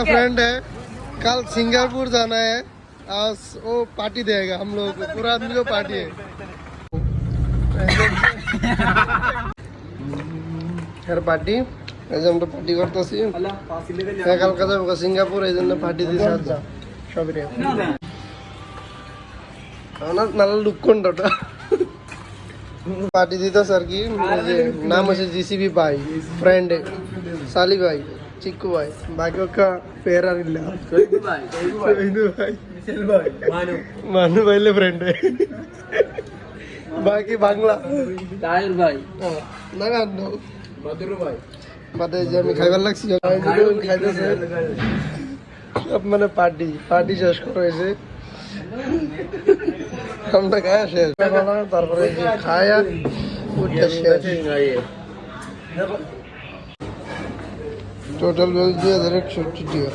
Friend है, कल Singapore जाना है, आज वो पार्टी देगा हम लोग को, पूरा आदमी को पार्टी है। यार पार्टी এই যে আমরা পার্টি করতেছি, কালকে যাবো সিঙ্গাপুর, এই জন্য পার্টি দিয়েছে আজ সবই রে নালা লুক কোনটা পার্টি দিতেছে আর কি। নাম হচ্ছে জিসিবি ভাই, ফ্রেন্ড সালি ভাই, চিক্কু ভাই, বাকি ওকা পেয়ার আর ইল্লা মানু ভাইলে ফ্রেন্ড বাকি বাংলা তাহির ভাই না বাদুর ভাই বাদে যে আমি খাইবার লাগছি খাইতেছে সব মানে পার্টি শেষ করা হয়েছে, আমরা খায়া শেষ, তারপরে খায়া উঠে শেষ। টোটাল বিল 2160 টাকা।